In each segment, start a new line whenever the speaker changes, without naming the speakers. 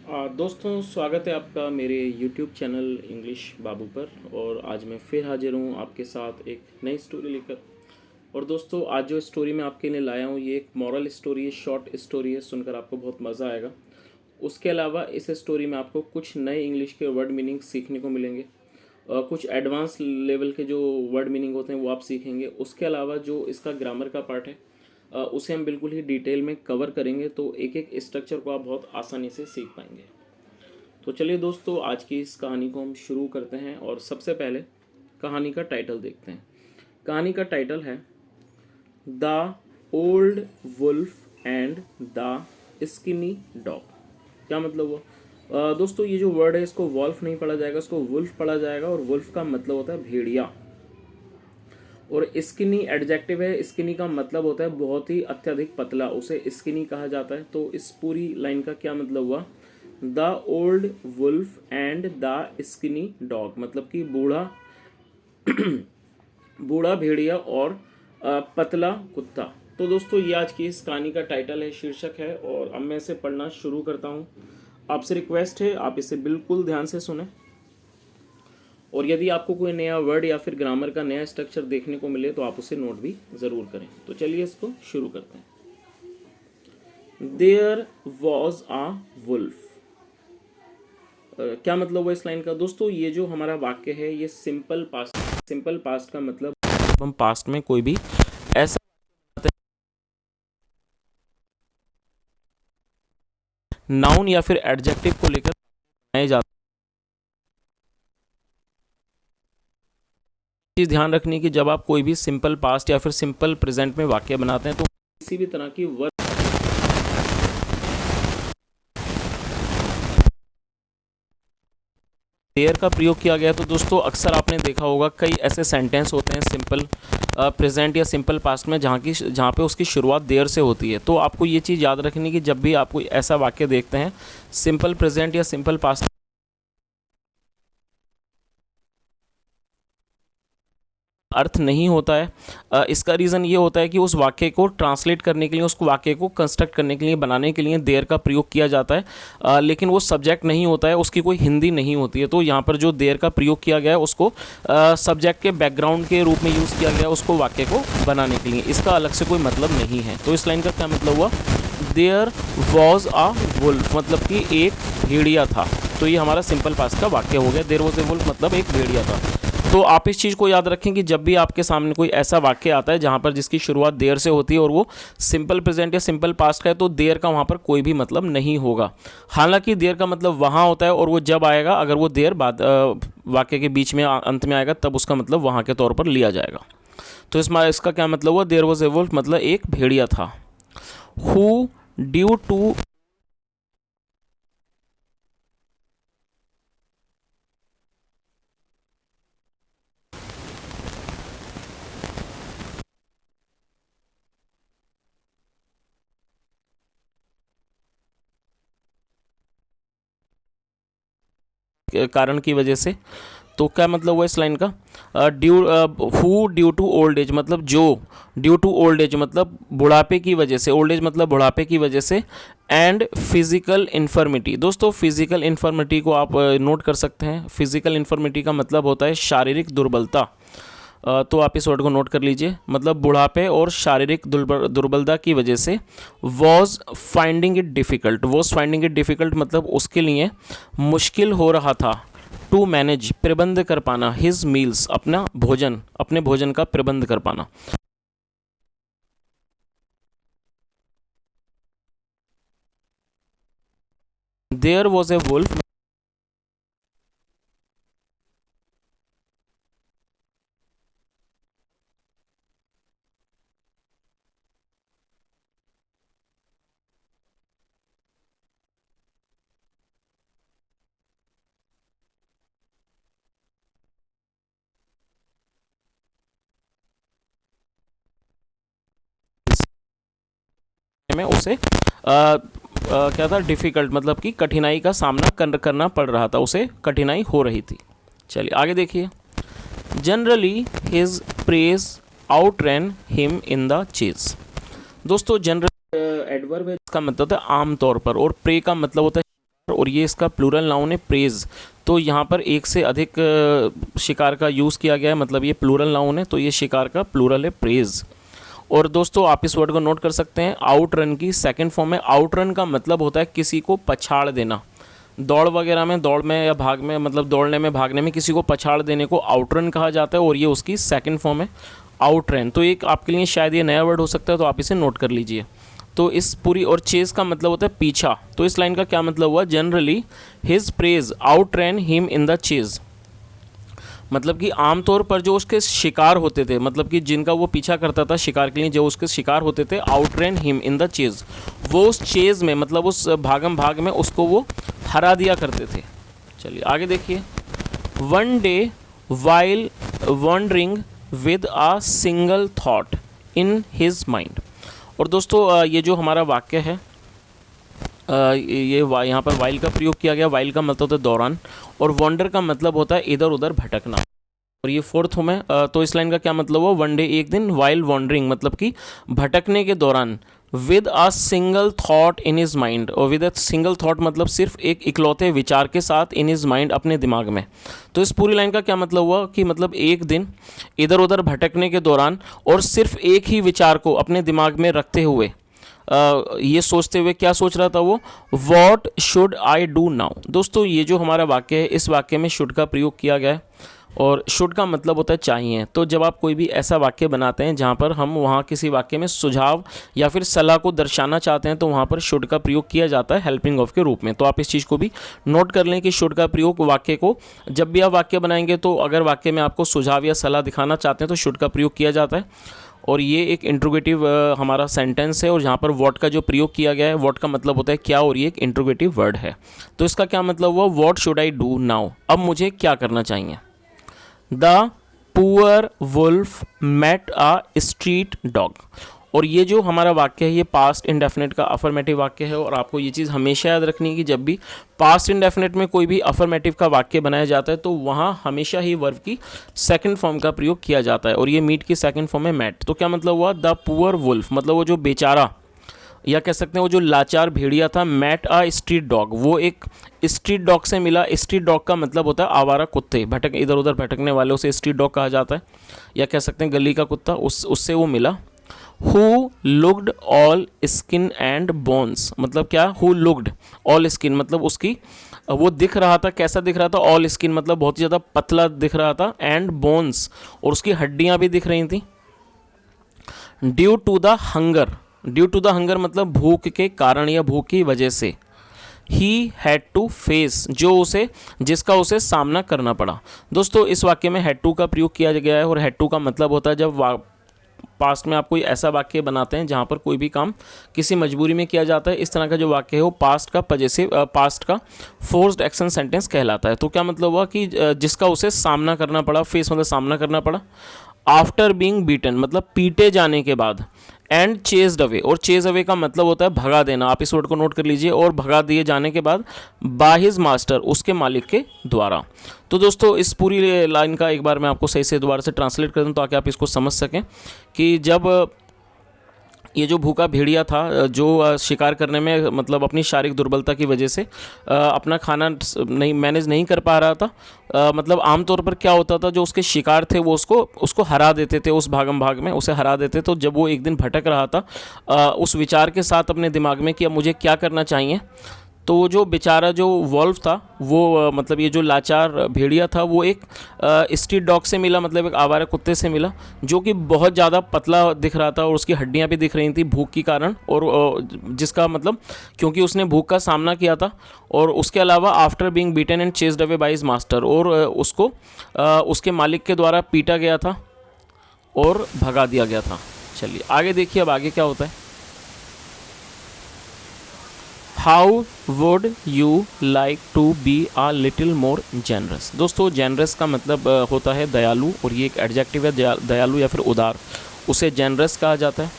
दोस्तों, स्वागत है आपका मेरे YouTube चैनल इंग्लिश बाबू पर। और आज मैं फिर हाजिर हूँ आपके साथ एक नई स्टोरी लेकर। और दोस्तों, आज जो स्टोरी मैं आपके लिए लाया हूँ ये एक मॉरल स्टोरी है, शॉर्ट स्टोरी है। सुनकर आपको बहुत मज़ा आएगा। उसके अलावा इस स्टोरी में आपको कुछ नए इंग्लिश के वर्ड मीनिंग सीखने को मिलेंगे। कुछ एडवांस लेवल के जो वर्ड मीनिंग होते हैं वो आप सीखेंगे। उसके अलावा जो इसका ग्रामर का पार्ट है उसे हम बिल्कुल ही डिटेल में कवर करेंगे, तो एक एक स्ट्रक्चर को आप बहुत आसानी से सीख पाएंगे। तो चलिए दोस्तों, आज की इस कहानी को हम शुरू करते हैं। और सबसे पहले कहानी का टाइटल देखते हैं। कहानी का टाइटल है the old wolf and the skinny dog. क्या मतलब हुआ? दोस्तों, ये जो वर्ड है इसको वॉल्फ नहीं पढ़ा जाएगा, इसको वुल्फ पढ़ा जाएगा। और वुल्फ का मतलब होता है भेड़िया। और स्किनी एडजेक्टिव है। स्किनी का मतलब होता है बहुत ही अत्यधिक पतला, उसे स्किनी कहा जाता है। तो इस पूरी लाइन का क्या मतलब हुआ? The old wolf and the skinny dog, मतलब कि बूढ़ा बूढ़ा भेड़िया और पतला कुत्ता। तो दोस्तों, ये आज की इस कहानी का टाइटल है, शीर्षक है। और अब मैं इसे पढ़ना शुरू करता हूँ। आपसे रिक्वेस्ट है आप इसे बिल्कुल ध्यान से सुने। और यदि आपको कोई नया वर्ड या फिर ग्रामर का नया स्ट्रक्चर देखने को मिले तो आप उसे नोट भी ज़रूर करें। तो चलिए इसको शुरू करते हैं। There was a wolf. क्या मतलब हुआ इस लाइन का? दोस्तों, ये जो हमारा वाक्य है ये सिंपल पास्ट का मतलब हम पास्ट में कोई भी ऐसा नाउन या फिर एडजेक्टिव को लेकर बनाए जाते हैं। चीज़ ध्यान रखनी कि जब आप कोई भी सिंपल पास्ट या फिर सिंपल प्रेजेंट में वाक्य बनाते हैं तो किसी भी तरह की वर्ड देयर का प्रयोग किया गया। तो दोस्तों, अक्सर आपने देखा होगा कई ऐसे सेंटेंस होते हैं सिंपल प्रेजेंट या सिंपल पास्ट में जहाँ पे उसकी शुरुआत देयर से होती है। तो आपको ये चीज़ याद रखनी कि जब भी आप कोई ऐसा वाक्य देखते हैं सिंपल प्रेजेंट या सिंपल पास्ट अर्थ नहीं होता है। इसका रीज़न ये होता है कि उस वाक्य को ट्रांसलेट करने के लिए, उस वाक्य को कंस्ट्रक्ट करने के लिए, बनाने के लिए देयर का प्रयोग किया जाता है। लेकिन वो सब्जेक्ट नहीं होता है, उसकी कोई हिंदी नहीं होती है। तो यहाँ पर जो देयर का प्रयोग किया गया है उसको सब्जेक्ट के बैकग्राउंड के रूप में यूज़ किया गया है, उसको वाक्य को बनाने के लिए। इसका अलग से कोई मतलब नहीं है। तो इस लाइन का क्या मतलब हुआ? देयर वॉज आ वुल्फ, मतलब कि एक भेड़िया था। तो ये हमारा सिंपल पास्ट का वाक्य हो गया। देयर वॉज ए वुल्फ मतलब एक भेड़िया था। तो आप इस चीज़ को याद रखें कि जब भी आपके सामने कोई ऐसा वाक्य आता है जहाँ पर जिसकी शुरुआत देयर से होती है और वो सिंपल प्रेजेंट या सिंपल पास्ट का है तो देयर का वहाँ पर कोई भी मतलब नहीं होगा। हालांकि देयर का मतलब वहाँ होता है और वो जब आएगा, अगर वो देयर बाद वाक्य के बीच में अंत में आएगा तब उसका मतलब वहाँ के तौर पर लिया जाएगा। तो इसका क्या मतलब हुआ? देयर वॉज ए वुल्फ मतलब एक भेड़िया था। हु ड्यू टू कारण की वजह से। तो क्या मतलब हुआ इस लाइन का? Who due to old age मतलब जो, ड्यू टू ओल्ड एज मतलब बुढ़ापे की वजह से, ओल्ड एज मतलब बुढ़ापे की वजह से। And physical infirmity. दोस्तों, फिजिकल इन्फर्मिटी को आप नोट कर सकते हैं। फिजिकल इन्फर्मिटी का मतलब होता है शारीरिक दुर्बलता। तो आप इस वर्ड को नोट कर लीजिए। मतलब बुढ़ापे और शारीरिक दुर्बलता की वजह से was finding it difficult. Was finding it difficult मतलब उसके लिए मुश्किल हो रहा था टू मैनेज प्रबंध कर पाना हिज मील्स अपने भोजन का प्रबंध कर पाना। देयर वॉज ए वुल्फ में उसे क्या था? डिफ़िकल्ट मतलब कि कठिनाई का सामना करना पड़ रहा था, उसे कठिनाई हो रही थी। चलिए आगे देखिए। Generally his preys outran him in the chase. दोस्तों, जनरल एडवर्ब है, इसका मतलब होता है आमतौर पर, और प्रे का मतलब होता है और ये इसका प्लूरल नाउन है प्रेज। तो यहाँ पर एक से अधिक शिकार का यूज़ किया गया है, मतलब ये प्लूरल नाउन है, तो ये शिकार का प्लूरल है प्रेज। और दोस्तों आप इस वर्ड को नोट कर सकते हैं, आउट रन की सेकंड फॉर्म है। आउट रन का मतलब होता है किसी को पछाड़ देना। दौड़ वगैरह में, दौड़ में या भाग में, मतलब दौड़ने में, भागने में किसी को पछाड़ देने को आउट रन कहा जाता है, और ये उसकी सेकंड फॉर्म है आउट रन। तो एक आपके लिए शायद ये नया वर्ड हो सकता है, तो आप इसे नोट कर लीजिए। तो इस पूरी, और चेज का मतलब होता है पीछा। तो इस लाइन का क्या मतलब हुआ, generally his preys out run him in the chase. मतलब कि आमतौर पर जो उसके शिकार होते थे, मतलब कि जिनका वो पीछा करता था शिकार के लिए, जो उसके शिकार होते थे, out run him in the chase, वो उस चेज में, मतलब उस भागम भाग में उसको वो हरा दिया करते थे। चलिए आगे देखिए। One day while wandering with a single thought in his mind. और दोस्तों ये जो हमारा वाक्य है, ये यहाँ पर वाइल का प्रयोग किया गया। वाइल का मतलब होता है दौरान, और वॉन्डर का मतलब होता है इधर उधर भटकना। और ये फोर्थ फॉर्म है। तो इस लाइन का क्या मतलब हुआ, वन डे एक दिन, वाइल वॉन्डरिंग मतलब कि भटकने के दौरान, with a single thought in his mind. और विद अ सिंगल थॉट मतलब सिर्फ एक इकलौते विचार के साथ, इन हिज माइंड अपने दिमाग में। तो इस पूरी लाइन का क्या मतलब हुआ कि मतलब एक दिन इधर उधर भटकने के दौरान और सिर्फ एक ही विचार को अपने दिमाग में रखते हुए, ये सोचते हुए, क्या सोच रहा था वो, what should I do now. दोस्तों ये जो हमारा वाक्य है, इस वाक्य में शुड का प्रयोग किया गया है, और शुड का मतलब होता है चाहिए। तो जब आप कोई भी ऐसा वाक्य बनाते हैं जहाँ पर हम वहाँ किसी वाक्य में सुझाव या फिर सलाह को दर्शाना चाहते हैं, तो वहाँ पर शुड का प्रयोग किया जाता है हेल्पिंग ऑफ के रूप में। तो आप इस चीज़ को भी नोट कर लें कि शुड का प्रयोग वाक्य को, जब भी आप वाक्य बनाएंगे, तो अगर वाक्य में आपको सुझाव या सलाह दिखाना चाहते हैं तो शुड का प्रयोग किया जाता है। और ये एक इंट्रोगेटिव हमारा सेंटेंस है, और जहाँ पर वॉट का जो प्रयोग किया गया है, वॉट का मतलब होता है क्या, और ये एक इंट्रोगेटिव वर्ड है। तो इसका क्या मतलब हुआ, what should I do now, अब मुझे क्या करना चाहिए। The poor wolf met a street dog. और ये जो हमारा वाक्य है, ये पास्ट इंडेफिनिट का अफर्मेटिव वाक्य है, और आपको ये चीज़ हमेशा याद रखनी है कि जब भी पास्ट इंडेफिनिट में कोई भी अफर्मेटिव का वाक्य बनाया जाता है, तो वहाँ हमेशा ही वर्ब की सेकंड फॉर्म का प्रयोग किया जाता है, और ये मीट की सेकंड फॉर्म है मैट। तो क्या मतलब हुआ, द पुअर वुल्फ मतलब वो जो बेचारा, या कह सकते हैं वो जो लाचार भेड़िया था, मैट अ स्ट्रीट डॉग, वो एक स्ट्रीट डॉग से मिला। स्ट्रीट डॉग का मतलब होता है आवारा कुत्ते, भटक इधर उधर भटकने वालों से स्ट्रीट डॉग कहा जाता है, या कह सकते हैं गली का कुत्ता, उससे वो मिला। Who looked all skin and bones, मतलब क्या, हु लुक्ड ऑल स्किन मतलब उसकी, वो दिख रहा था, कैसा दिख रहा था, ऑल स्किन मतलब बहुत ही ज़्यादा पतला दिख रहा था, एंड बोन्स और उसकी हड्डियाँ भी दिख रही थी। Due to the hunger, due to the hunger मतलब भूख के कारण या भूख की वजह से। ही हैड टू फेस, जो उसे, जिसका उसे सामना करना पड़ा। दोस्तों इस वाक्य में हैड टू का प्रयोग किया गया है, और हैड टू का मतलब होता है जब पास्ट में आप कोई ऐसा वाक्य बनाते हैं जहाँ पर कोई भी काम किसी मजबूरी में किया जाता है। इस तरह का जो वाक्य है वो पास्ट का पजेसिव, पास्ट का फोर्स्ड एक्शन सेंटेंस कहलाता है। तो क्या मतलब हुआ कि जिसका उसे सामना करना पड़ा, फेस मतलब सामना करना पड़ा। आफ्टर बीइंग बीटन मतलब पीटे जाने के बाद। एंड चेज्ड अवे, और चेज अवे का मतलब होता है भगा देना, आप इस वर्ड को नोट कर लीजिए। और भगा दिए जाने के बाद बाय हिज मास्टर, उसके मालिक के द्वारा। तो दोस्तों इस पूरी लाइन का एक बार मैं आपको सही से दोबारा से ट्रांसलेट कर दूं ताकि आप इसको समझ सकें कि जब ये जो भूखा भेड़िया था, जो शिकार करने में मतलब अपनी शारीरिक दुर्बलता की वजह से अपना खाना नहीं मैनेज नहीं कर पा रहा था, मतलब आमतौर पर क्या होता था, जो उसके शिकार थे वो उसको हरा देते थे, उस भागम भाग में उसे हरा देते। तो जब वो एक दिन भटक रहा था उस विचार के साथ अपने दिमाग में कि अब मुझे क्या करना चाहिए, तो जो बेचारा जो वॉल्फ था वो मतलब ये जो लाचार भेड़िया था वो एक स्ट्रीट डॉग से मिला, मतलब एक आवारा कुत्ते से मिला, जो कि बहुत ज़्यादा पतला दिख रहा था और उसकी हड्डियां भी दिख रही थी भूख के कारण, और जिसका मतलब क्योंकि उसने भूख का सामना किया था। और उसके अलावा after being beaten and chased away by his master, और उसको उसके मालिक के द्वारा पीटा गया था और भगा दिया गया था। चलिए आगे देखिए, अब आगे क्या होता है। How would you like to be a little more generous. दोस्तों जेनरस का मतलब होता है दयालु, और ये एक एडजेक्टिव है, दयालु या फिर उदार, उसे जेनरस कहा जाता है।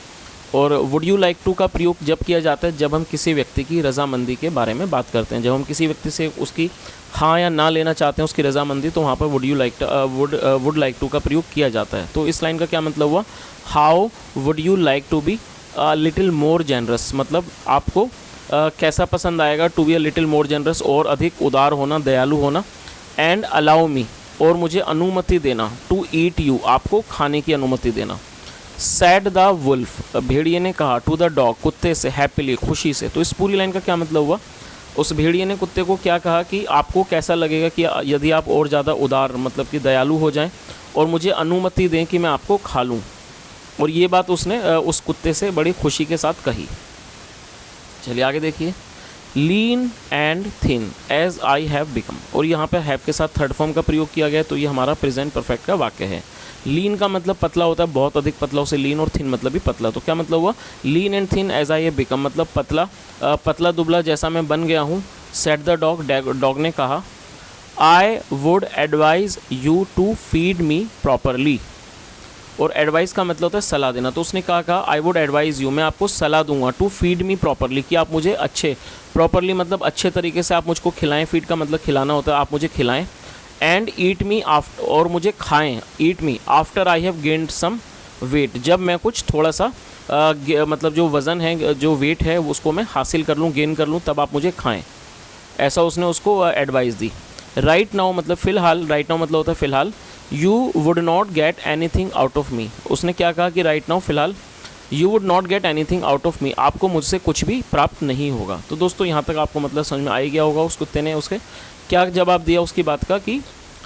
और वुड यू लाइक टू का प्रयोग जब किया जाता है जब हम किसी व्यक्ति की रजामंदी के बारे में बात करते हैं, जब हम किसी व्यक्ति से उसकी हाँ या ना लेना चाहते हैं, उसकी रजामंदी, तो वहाँ पर वुड लाइक टू का प्रयोग किया जाता है। तो इस लाइन का क्या मतलब हुआ, how would you like to be little more generous, मतलब आपको कैसा पसंद आएगा, to be a little more generous, और अधिक उदार होना, दयालु होना, एंड अलाउ मी, और मुझे अनुमति देना, टू ईट यू, आपको खाने की अनुमति देना। सैड द वुल्फ, भेड़िए ने कहा, टू द डॉग, कुत्ते से, हैप्पीली, खुशी से। तो इस पूरी लाइन का क्या मतलब हुआ, उस भेड़िए ने कुत्ते को क्या कहा कि आपको कैसा लगेगा कि यदि आप और ज़्यादा उदार मतलब कि दयालु हो जाएं और मुझे अनुमति दें कि मैं आपको खा लूँ। और ये बात उसने उस कुत्ते से बड़ी खुशी के साथ कही। चलिए आगे देखिए। Lean and thin as I have become, और यहाँ पर हैव के साथ थर्ड फॉर्म का प्रयोग किया गया, तो ये हमारा प्रेजेंट परफेक्ट का वाक्य है। लीन का मतलब पतला होता है, बहुत अधिक पतला उसे लीन, और थिन मतलब भी पतला। तो क्या मतलब हुआ, lean and thin as I have become, मतलब पतला दुबला जैसा मैं बन गया हूँ। सेड द डॉग, डॉग ने कहा, I would advise you to feed me properly, और एडवाइस का मतलब होता है सलाह देना। तो उसने कहा आई वुड एडवाइज़ यू, मैं आपको सलाह दूंगा, टू फीड मी प्रॉपरली, कि आप मुझे प्रॉपरली मतलब अच्छे तरीके से आप मुझको खिलाएं। फीड का मतलब खिलाना होता है, आप मुझे खिलाएं। एंड ईट मी आफ्टर, और मुझे खाएं, eat me after I have gained some weight, जब मैं कुछ थोड़ा सा मतलब जो वज़न है, जो वेट है, उसको मैं हासिल कर लूँ, गेन कर लूँ, तब आप मुझे खाएँ। ऐसा उसने उसको एडवाइस दी। राइट नाउ मतलब फ़िलहाल, राइट नाउ मतलब होता है फ़िलहाल। You would not get anything out of me, उसने क्या कहा कि राइट नाउ फ़िलहाल, you would not get anything out of me, आपको मुझसे कुछ भी प्राप्त नहीं होगा। तो दोस्तों यहाँ तक आपको मतलब समझ में आ ही गया होगा उस कुत्ते ने उसके क्या जवाब दिया उसकी बात का, कि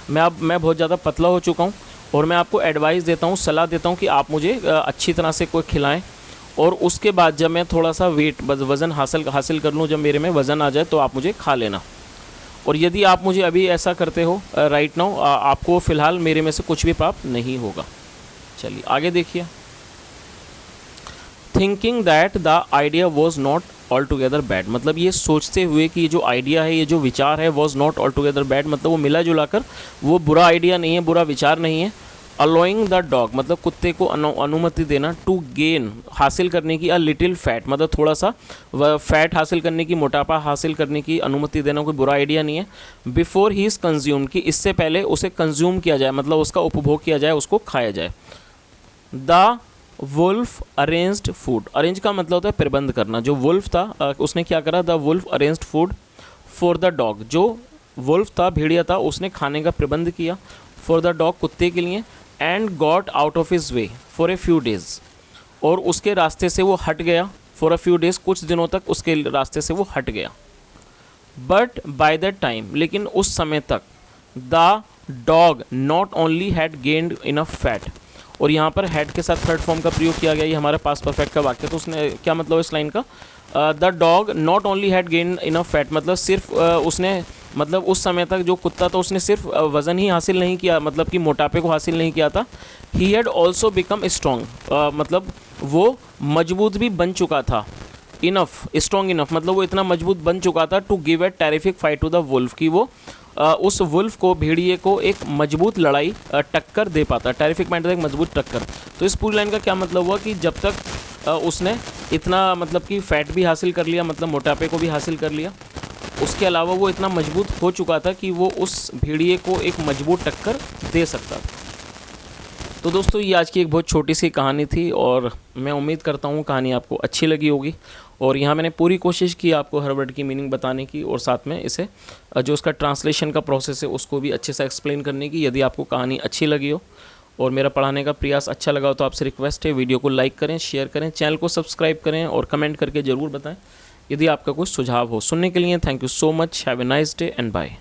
मैं बहुत ज़्यादा पतला हो चुका हूँ और मैं आपको एडवाइस देता हूँ, सलाह देता हूँ कि आप मुझे अच्छी तरह से कोई खिलाएं, और उसके बाद जब मैं थोड़ा सा वेट वज़न हासिल कर लूँ, जब मेरे में वज़न आ जाए तो आप मुझे खा लेना। और यदि आप मुझे अभी ऐसा करते हो राइट नाउ, आपको फ़िलहाल मेरे में से कुछ भी प्राप्त नहीं होगा। चलिए आगे देखिए। Thinking that the idea was not all together bad, मतलब ये सोचते हुए कि ये जो आइडिया है, ये जो विचार है, was not all together bad, मतलब वो मिला जुला कर वो बुरा आइडिया नहीं है, बुरा विचार नहीं है। अलोइंग द डॉग मतलब कुत्ते को अनुमति देना, टू गेन हासिल करने की, अ लिटिल फैट मतलब थोड़ा सा फैट हासिल करने की, मोटापा हासिल करने की अनुमति देना कोई बुरा आइडिया नहीं है। बिफोर ही इज़ कंज्यूम, कि इससे पहले उसे कंज्यूम किया जाए, मतलब उसका उपभोग किया जाए, उसको खाया जाए। The wolf arranged food, arrange का मतलब होता है प्रबंध करना। जो वुल्फ था उसने क्या करा, the wolf arranged food for the dog, जो वुल्फ था, भेड़िया था, उसने खाने का प्रबंध किया फॉर द डॉग, कुत्ते के लिए। And got out of his way for a few days, और उसके रास्ते से वो हट गया। फॉर अ फ्यू डेज, कुछ दिनों तक उसके रास्ते से वो हट गया। बट बाय दैट टाइम, लेकिन उस समय तक, the dog not only had gained enough fat, और यहाँ पर हैड के साथ थर्ड फॉर्म का प्रयोग किया गया, ये हमारे पास परफेक्ट का वाक्य। तो उसने क्या मतलब इस लाइन का, the dog not only had gained enough fat, मतलब सिर्फ उसने मतलब उस समय तक जो कुत्ता था उसने सिर्फ वज़न ही हासिल नहीं किया, मतलब कि मोटापे को हासिल नहीं किया था। He had also become strong, मतलब वो मजबूत भी बन चुका था। इनफ, स्ट्रॉन्ग इनफ मतलब वो इतना मजबूत बन चुका था, to give a terrific fight to the wolf, कि वो उस वुल्फ को, भेड़िए को एक मजबूत लड़ाई टक्कर दे पाता। टेरिफिक माइंड एक मजबूत टक्कर। तो इस पूरी लाइन का क्या मतलब हुआ कि जब तक उसने इतना मतलब कि फ़ैट भी हासिल कर लिया, मतलब मोटापे को भी हासिल कर लिया, उसके अलावा वो इतना मजबूत हो चुका था कि वो उस भेड़िए को एक मजबूत टक्कर दे सकता था। तो दोस्तों ये आज की एक बहुत छोटी सी कहानी थी, और मैं उम्मीद करता हूँ कहानी आपको अच्छी लगी होगी। और यहाँ मैंने पूरी कोशिश की आपको हर वर्ड की मीनिंग बताने की, और साथ में इसे जो उसका ट्रांसलेशन का प्रोसेस है उसको भी अच्छे से एक्सप्लेन करने की। यदि आपको कहानी अच्छी लगी हो और मेरा पढ़ाने का प्रयास अच्छा लगा हो तो आपसे रिक्वेस्ट है, वीडियो को लाइक करें, शेयर करें, चैनल को सब्सक्राइब करें, और कमेंट करके ज़रूर बताएं यदि आपका कोई सुझाव हो। सुनने के लिए thank you so much. Have a nice day and bye.